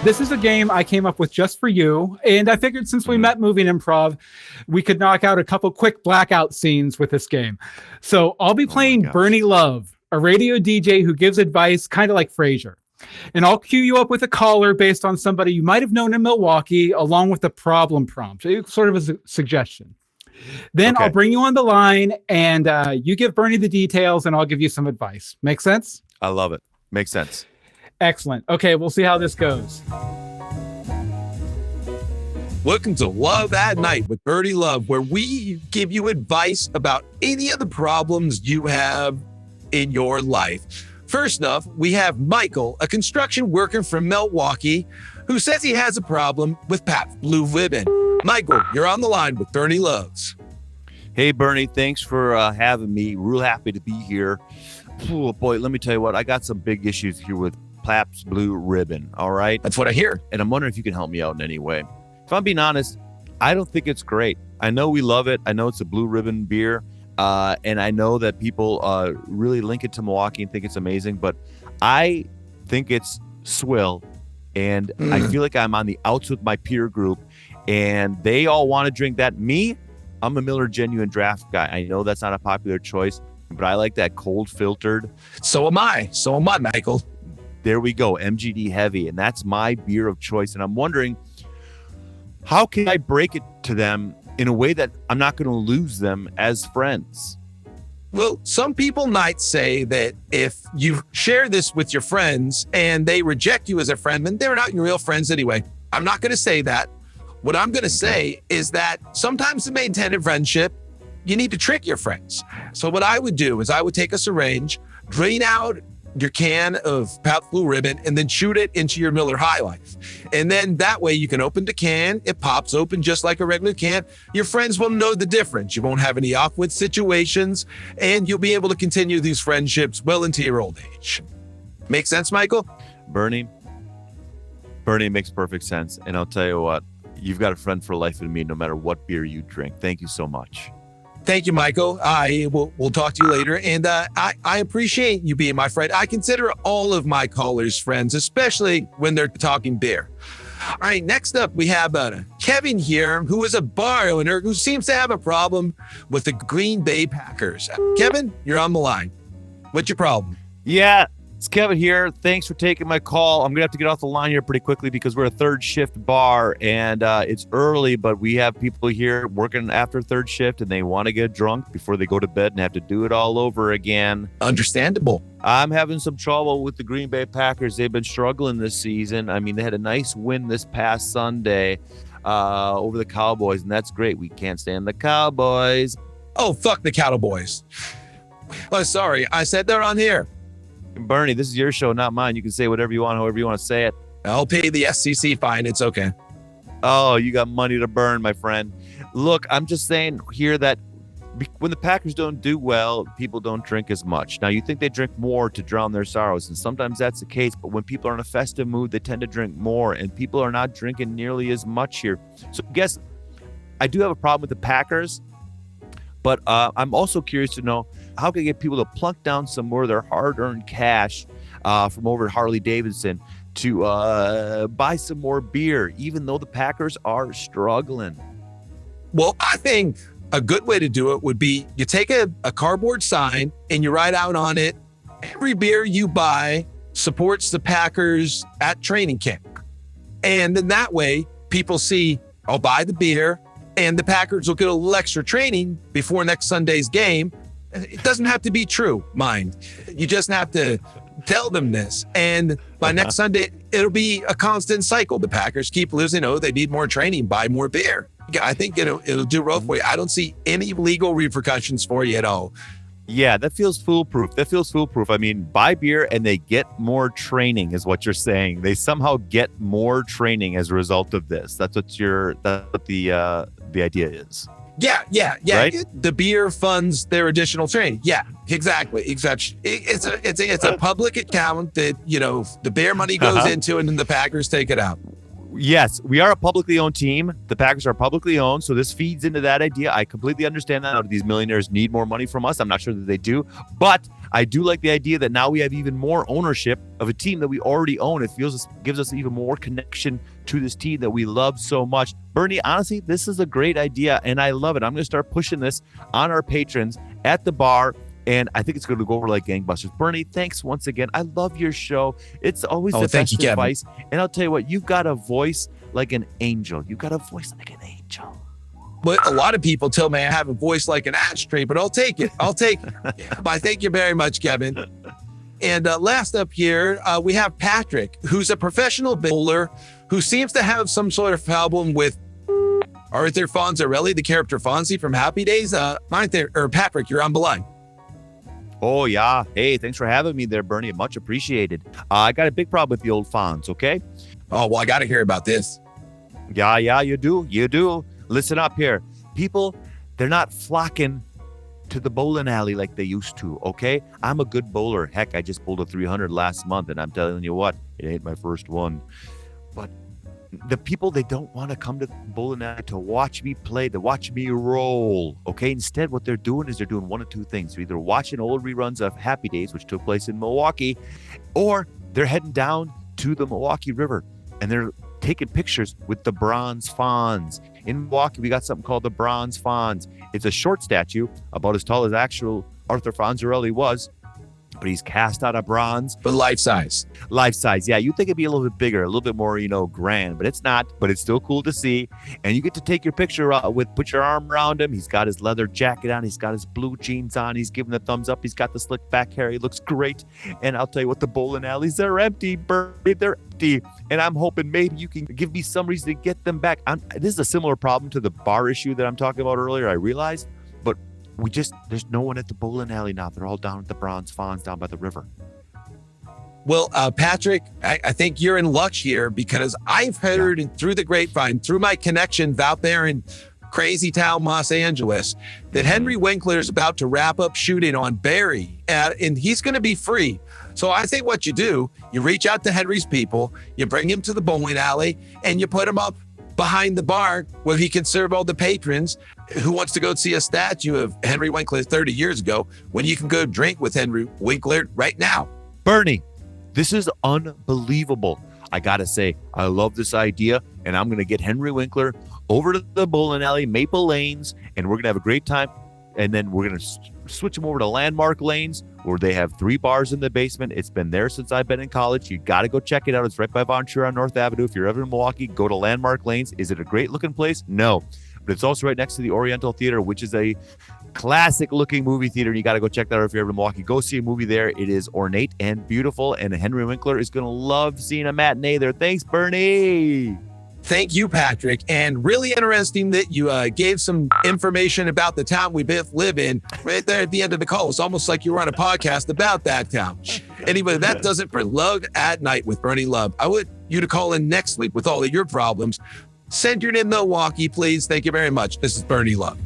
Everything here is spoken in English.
This is a game I came up with just for you, and I figured since we met moving improv, we could knock out a couple quick blackout scenes with this game. So I'll be playing Bernie Love, a radio DJ who gives advice kind of like Frasier. And I'll cue you up with a caller based on somebody you might have known in Milwaukee, along with a problem prompt, sort of a suggestion. Then I'll bring you on the line, and you give Bernie the details, and I'll give you some advice. Make sense? I love it. Makes sense. Excellent. Okay, we'll see how this goes. Welcome to Love at Night with Bernie Love, where we give you advice about any of the problems you have in your life. First off, we have Michael, a construction worker from Milwaukee, who says he has a problem with Pat's Blue Ribbon. Michael, you're on the line with Bernie Loves. Hey, Bernie, thanks for having me. Real happy to be here. Oh, boy, let me tell you what, I got some big issues here with Pabst Blue Ribbon, all right? That's what I hear. And I'm wondering if you can help me out in any way. If I'm being honest, I don't think it's great. I know we love it. I know it's a Blue Ribbon beer. And I know that people really link it to Milwaukee and think it's amazing, but I think it's swill. And I feel like I'm on the outs with my peer group, and they all want to drink that. Me, I'm a Miller Genuine Draft guy. I know that's not a popular choice, but I like that cold filtered. So am I, Michael. There we go, MGD Heavy, and that's my beer of choice. And I'm wondering, how can I break it to them in a way that I'm not going to lose them as friends? Well, some people might say that if you share this with your friends and they reject you as a friend, then they're not your real friends anyway. I'm not going to say that. What I'm going to say is that sometimes to maintain a friendship, you need to trick your friends. So what I would do is I would take a syringe, drain out your can of Pabst Blue Ribbon, and then shoot it into your Miller High Life. And then that way you can open the can. It pops open just like a regular can. Your friends will know the difference. You won't have any awkward situations, and you'll be able to continue these friendships well into your old age. Make sense, Michael? Bernie, it makes perfect sense. And I'll tell you what, you've got a friend for life in me, no matter what beer you drink. Thank you so much. Thank you, Michael. We'll talk to you later. And I appreciate you being my friend. I consider all of my callers friends, especially when they're talking beer. All right, next up, we have Kevin here, who is a bar owner who seems to have a problem with the Green Bay Packers. Kevin, you're on the line. What's your problem? Yeah, it's Kevin here. Thanks for taking my call. I'm going to have to get off the line here pretty quickly because we're a third shift bar, and it's early, but we have people here working after third shift, and they want to get drunk before they go to bed and have to do it all over again. Understandable. I'm having some trouble with the Green Bay Packers. They've been struggling this season. I mean, they had a nice win this past Sunday over the Cowboys, and that's great. We can't stand the Cowboys. Oh, fuck the Cowboys. Oh, sorry. I said they're on here. Bernie, this is your show, not mine. You can say whatever you want, however you want to say it. I'll pay the SEC fine. It's okay. Oh, you got money to burn, my friend. Look, I'm just saying here that when the Packers don't do well, people don't drink as much. Now, you think they drink more to drown their sorrows, and sometimes that's the case. But when people are in a festive mood, they tend to drink more, and people are not drinking nearly as much here. So I guess I do have a problem with the Packers, but I'm also curious to know how can I get people to plunk down some more of their hard-earned cash from over at Harley Davidson to buy some more beer, even though the Packers are struggling. Well, I think a good way to do it would be you take a cardboard sign and you write out on it, every beer you buy supports the Packers at training camp. And then that way people see, I'll buy the beer, and the Packers will get a little extra training before next Sunday's game. It doesn't have to be true, mind. You just have to tell them this. And by next Sunday, it'll be a constant cycle. The Packers keep losing. Oh, they need more training, buy more beer. I think it'll do well for you. I don't see any legal repercussions for you at all. Yeah, that feels foolproof. I mean, buy beer and they get more training is what you're saying. They somehow get more training as a result of this. That's what the idea is. Yeah. Right? The beer funds their additional training. Yeah, exactly. It's a public account that, the beer money goes into, and then the Packers take it out. Yes, we are a publicly owned team. The Packers are publicly owned, so this feeds into that idea. I completely understand that these millionaires need more money from us. I'm not sure that they do, but I do like the idea that now we have even more ownership of a team that we already own. It gives us even more connection to this team that we love so much. Bernie, honestly, this is a great idea, and I love it. I'm going to start pushing this on our patrons at the bar. And I think it's going to go over like gangbusters. Bernie, thanks once again. I love your show. It's always the best advice. And I'll tell you what, you've got a voice like an angel. You've got a voice like an angel. But a lot of people tell me I have a voice like an ashtray, but I'll take it. But thank you very much, Kevin. And last up here, we have Patrick, who's a professional bowler who seems to have some sort of problem with Arthur Fonzarelli, the character Fonzie from Happy Days. Patrick, you're on the line. Oh, yeah. Hey, thanks for having me there, Bernie. Much appreciated. I got a big problem with the old Fonz, okay? Oh, well, I got to hear about this. Yeah, you do. You do. Listen up here. People, they're not flocking to the bowling alley like they used to, okay? I'm a good bowler. Heck, I just bowled a 300 last month, and I'm telling you what, it ain't my first one. But the people, they don't want to come to the bowling alley to watch me play, to watch me roll, okay? Instead, what they're doing is they're doing one of two things. They're either watching old reruns of Happy Days, which took place in Milwaukee, or they're heading down to the Milwaukee River, and they're taking pictures with the bronze Fonz. In Milwaukee, we got something called the bronze Fonz. It's a short statue, about as tall as actual Arthur Fonzarelli was, but he's cast out of bronze. But life size. Life size, yeah. You'd think it'd be a little bit bigger, a little bit more, grand, but it's not. But it's still cool to see. And you get to take your picture put your arm around him. He's got his leather jacket on. He's got his blue jeans on. He's giving the thumbs up. He's got the slick back hair. He looks great. And I'll tell you what, the bowling alleys, they're empty, Bernie. They're empty. And I'm hoping maybe you can give me some reason to get them back. This is a similar problem to the bar issue that I'm talking about earlier, I realized. But there's no one at the bowling alley now. They're all down at the bronze Fonz down by the river. Well, Patrick, I think you're in luck here because I've heard through the grapevine, through my connections out there in crazy town Los Angeles, that Henry Winkler is about to wrap up shooting on Barry, and he's going to be free. So I think what you do, you reach out to Henry's people, you bring him to the bowling alley, and you put him up behind the bar where he can serve all the patrons who wants to go see a statue of Henry Winkler 30 years ago when you can go drink with Henry Winkler right now. Bernie, this is unbelievable. I gotta say, I love this idea, and I'm gonna get Henry Winkler over to the bowling alley, Maple Lanes, and we're gonna have a great time. And then we're gonna switch them over to Landmark Lanes, where they have 3 bars in the basement. It's been there since I've been in college. You got to go check it out. It's right by Ventura on North Avenue. If you're ever in Milwaukee, go to Landmark Lanes. Is it a great looking place? No, but it's also right next to the Oriental Theater, which is a classic looking movie theater. You got to go check that out if you're ever in Milwaukee. Go see a movie there. It is ornate and beautiful, and Henry Winkler is going to love seeing a matinee there. Thanks, Bernie. Thank you, Patrick. And really interesting that you gave some information about the town we both live in right there at the end of the call. It's almost like you were on a podcast about that town. Anyway, that does it for Love at Night with Bernie Love. I want you to call in next week with all of your problems. Send your name Milwaukee, please. Thank you very much. This is Bernie Love.